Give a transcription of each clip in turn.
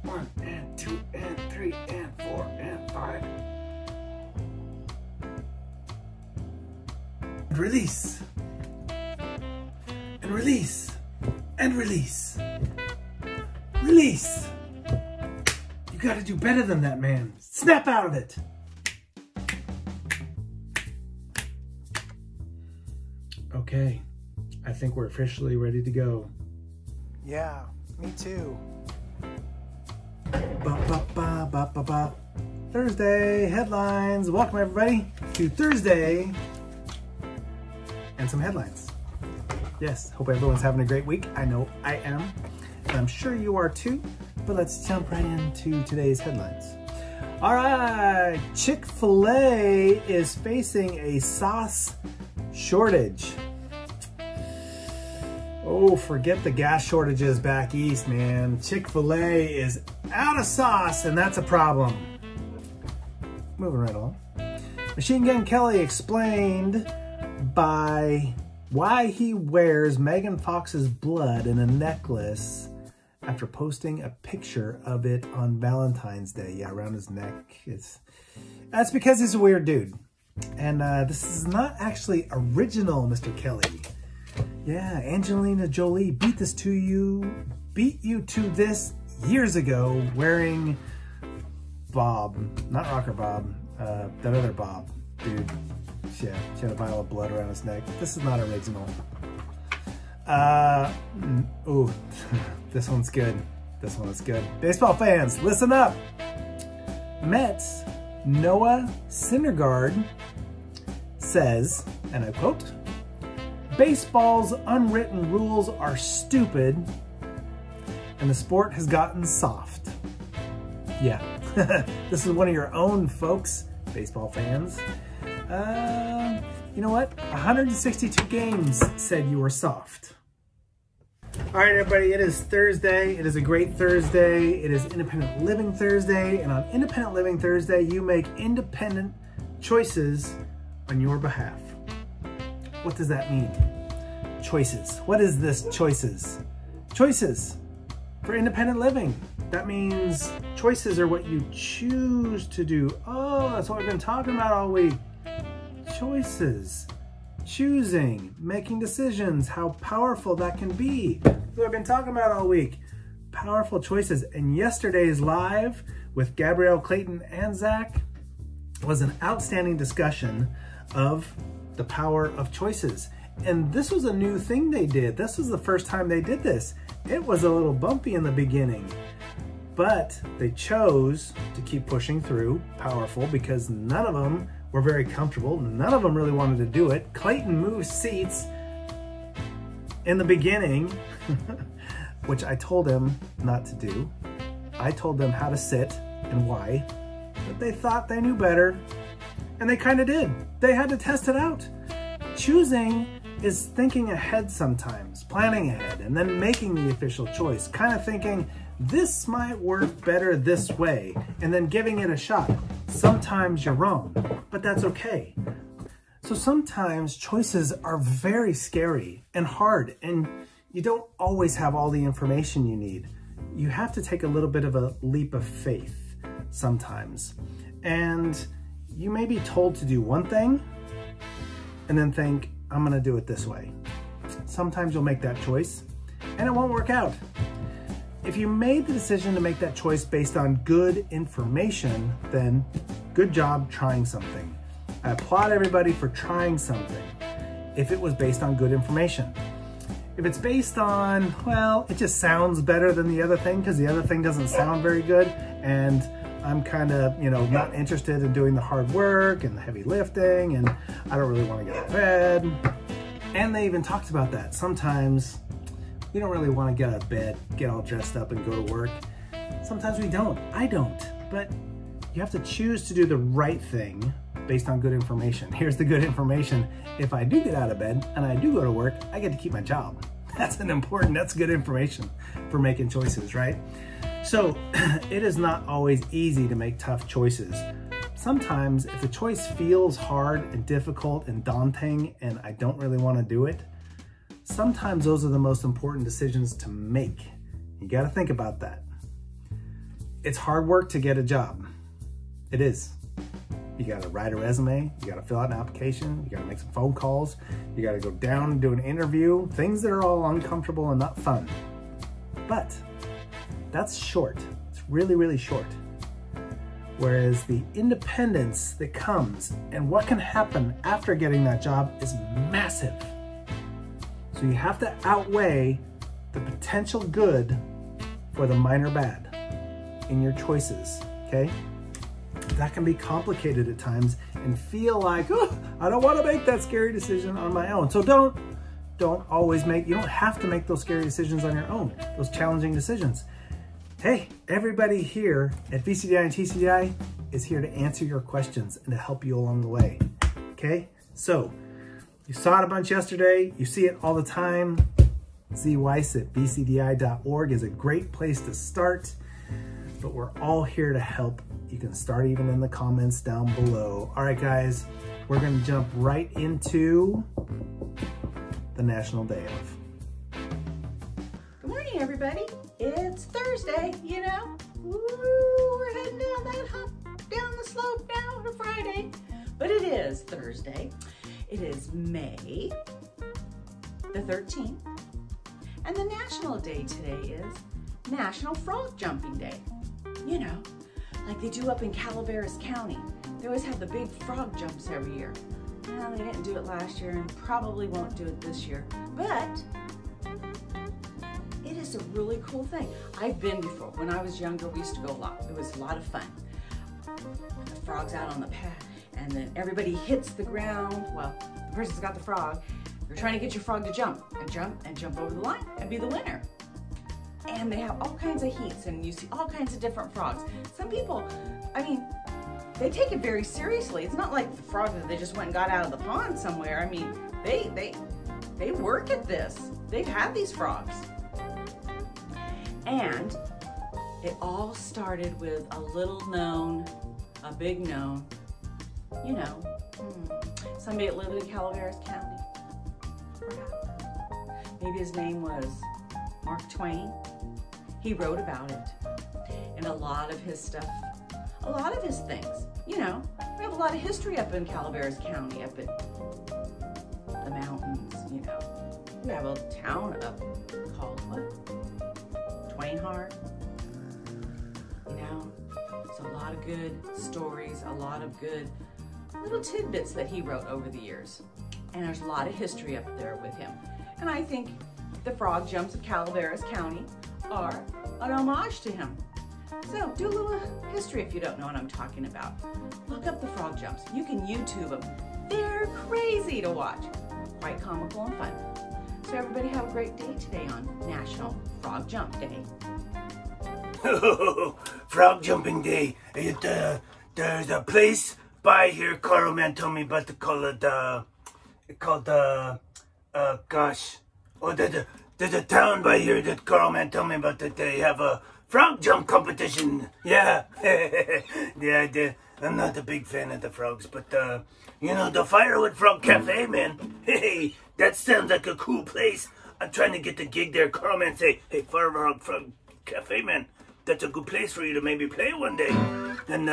1 and 2 and 3 and 4 and 5. And release. And release. And release. Release. You gotta do better than that, man. Snap out of it. Okay, I think we're officially ready to go. Yeah, me too. Thursday headlines. Welcome everybody to Thursday and some headlines. Yes, hope everyone's having a great week. I know I am, and I'm sure you are too. But let's jump right into today's headlines. All right, Chick-fil-A is facing a sauce shortage. Oh, forget the gas shortages back east, man. Chick-fil-A is out of sauce, and that's a problem. Moving right along. Machine Gun Kelly explained by why he wears Megan Fox's blood in a necklace after posting a picture of it on Valentine's Day. Yeah, around his neck. That's because he's a weird dude. And this is not actually original, Mr. Kelly. Yeah, Angelina Jolie beat you to this years ago wearing Bob, not Rocker Bob, that other Bob, dude. Yeah, she had a vial of blood around his neck. This is not original. Ooh, this one's good. This one is good. Baseball fans, listen up. Mets Noah Syndergaard says, and I quote, "Baseball's unwritten rules are stupid and the sport has gotten soft." Yeah, this is one of your own folks, baseball fans. You know what? 162 games said you were soft. All right, everybody, it is Thursday. It is a great Thursday. It is Independent Living Thursday. And on Independent Living Thursday, you make independent choices on your behalf. What does that mean? Choices. What is this choices? Choices for independent living. That means choices are what you choose to do. Oh, that's what we've been talking about all week. Choices. Choosing, making decisions, how powerful that can be. That's what I've been talking about all week. Powerful choices. And yesterday's live with Gabrielle, Clayton, and Zach was an outstanding discussion of the power of choices. And this was a new thing they did. This was the first time they did this. It was a little bumpy in the beginning, but they chose to keep pushing through. Powerful, because none of them were very comfortable. None of them really wanted to do it. Clayton moved seats in the beginning, which I told him not to do. I told them how to sit and why, but they thought they knew better, and they kind of did. They had to test it out. Choosing is thinking ahead sometimes, planning ahead, and then making the official choice, kind of thinking, this might work better this way, and then giving it a shot. Sometimes you're wrong, but that's okay. So sometimes choices are very scary and hard, and you don't always have all the information you need. You have to take a little bit of a leap of faith sometimes. And you may be told to do one thing and then think, I'm gonna do it this way. Sometimes you'll make that choice and it won't work out. If you made the decision to make that choice based on good information, then good job trying something. I applaud everybody for trying something if it was based on good information. If it's based on, well, it just sounds better than the other thing because the other thing doesn't sound very good, and I'm kind of, not interested in doing the hard work and the heavy lifting, and I don't really want to get out of bed. And they even talked about that. Sometimes we don't really want to get out of bed, get all dressed up and go to work. Sometimes we don't. I don't. But you have to choose to do the right thing based on good information. Here's the good information. If I do get out of bed and I do go to work, I get to keep my job. That's good information for making choices, right? So it is not always easy to make tough choices. Sometimes if the choice feels hard and difficult and daunting and I don't really want to do it, sometimes those are the most important decisions to make. You got to think about that. It's hard work to get a job. It is. You gotta write a resume, you gotta fill out an application, you gotta make some phone calls, you gotta go down and do an interview, things that are all uncomfortable and not fun. But that's short. It's really, really short. Whereas the independence that comes and what can happen after getting that job is massive. So you have to outweigh the potential good for the minor bad in your choices, okay? That can be complicated at times and feel like, oh, I don't want to make that scary decision on my own. So don't always you don't have to make those scary decisions on your own, those challenging decisions. Hey, everybody here at VCDI and TCDI is here to answer your questions and to help you along the way, okay? So, you saw it a bunch yesterday, you see it all the time. Weiss at vcdi.org is a great place to start, but we're all here to help. You can start even in the comments down below. All right, guys, we're gonna jump right into the National Day of. Good morning, everybody. It's Thursday, you know. Woo, we're heading down that hump, down the slope now to Friday. But it is Thursday. It is May the 13th. And the national day today is National Frog Jumping Day. You know, like they do up in Calaveras County. They always have the big frog jumps every year. Well, they didn't do it last year and probably won't do it this year. But it is a really cool thing. I've been before. When I was younger, we used to go a lot. It was a lot of fun. The frog's out on the pad, and then everybody hits the ground. Well, the person's got the frog. You're trying to get your frog to jump over the line and be the winner. And they have all kinds of heats, and you see all kinds of different frogs. Some people, I mean, they take it very seriously. It's not like the frog that they just went and got out of the pond somewhere. I mean, they work at this. They've had these frogs. And it all started with a little known, a big known, you know, somebody that lived in Calaveras County, perhaps. Maybe his name was Mark Twain. He wrote about it. And a lot of his stuff, a lot of his things, you know, we have a lot of history up in Calaveras County, up in the mountains, you know. We have a town up called what? Twainhart, you know, it's a lot of good stories, a lot of good little tidbits that he wrote over the years. And there's a lot of history up there with him. And I think the frog jumps of Calaveras County are an homage to him. So do a little history if you don't know what I'm talking about. Look up the frog jumps. You can YouTube them. They're crazy to watch. Quite comical and fun. So everybody have a great day today on National Frog Jump Day. Frog Jumping Day. There's a place by here, Carl man told me about to call it, there's a town by here that Carl man told me about that they have a frog jump competition. Yeah. Yeah, I'm not a big fan of the frogs, but, you know, the Firewood Frog Cafe, man. Hey, that sounds like a cool place. I'm trying to get the gig there. Carl man say, hey, Firewood Frog Cafe, man, that's a good place for you to maybe play one day. And,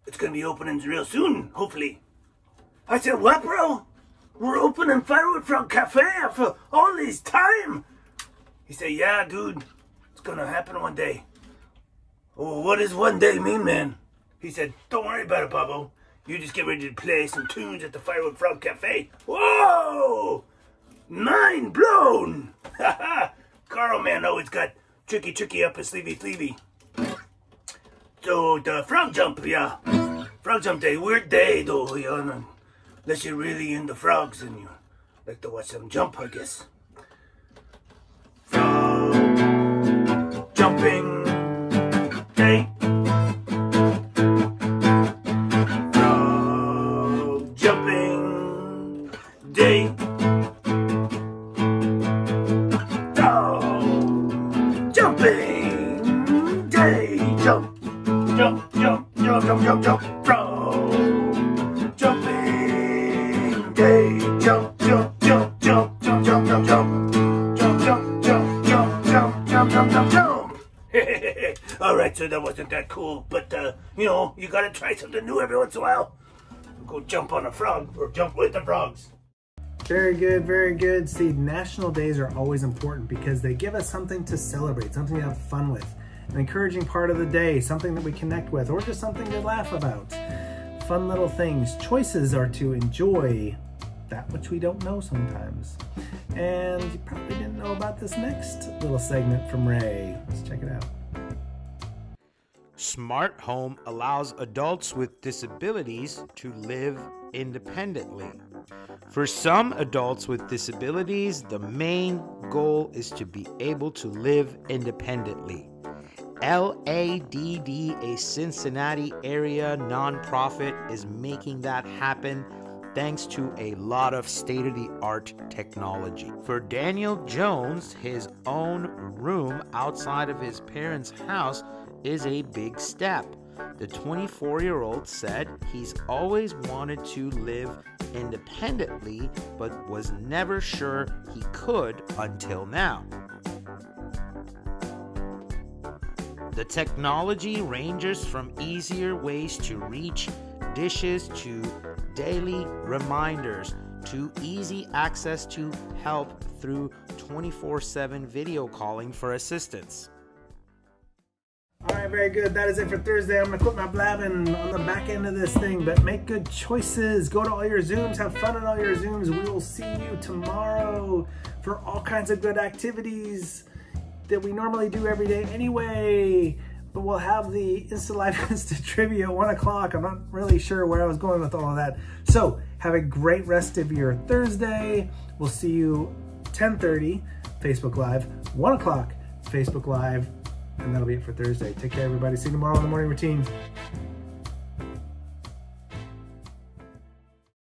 it's gonna be opening real soon, hopefully. I said, what, bro? We're opening Firewood Frog Cafe after all this time? He said, yeah, dude, it's gonna happen one day. Oh, what does one day mean, man? He said, don't worry about it, Bobo. You just get ready to play some tunes at the Firewood Frog Cafe. Whoa! Mind blown! Carl, man, always got tricky up his sleevey. So, the frog jump, yeah. Frog jump day, weird day, though, you know. Unless you're really into frogs and you like to watch them jump, I guess. Frog jumping day. Frog jumping day. Frog jumping day. Jump. Frog jumping day. Jump. Alright, so that wasn't that cool, but, you know, you gotta try something new every once in a while. Go jump on a frog, or jump with the frogs. Very good, very good. See, national days are always important because they give us something to celebrate, something to have fun with, an encouraging part of the day, something that we connect with, or just something to laugh about. Fun little things. Choices are to enjoy that which we don't know sometimes. And you probably didn't know about this next little segment from Ray. Let's check it out. Smart Home allows adults with disabilities to live independently. For some adults with disabilities, the main goal is to be able to live independently. LADD, a Cincinnati area nonprofit, is making that happen thanks to a lot of state-of-the-art technology. For Daniel Jones, his own room outside of his parents' house is a big step. The 24-year-old said he's always wanted to live independently, but was never sure he could until now. The technology ranges from easier ways to reach dishes to daily reminders to easy access to help through 24/7 video calling for assistance. All right, very good. That is it for Thursday. I'm gonna quit my blabbing on the back end of this thing, but make good choices. Go to all your Zooms, have fun in all your Zooms. We will see you tomorrow for all kinds of good activities that we normally do every day anyway. But we'll have the Insta Live Instant Trivia at 1 o'clock. I'm not really sure where I was going with all of that. So have a great rest of your Thursday. We'll see you 10:30 Facebook Live, 1 o'clock Facebook Live, and that'll be it for Thursday. Take care, everybody. See you tomorrow on the morning routine.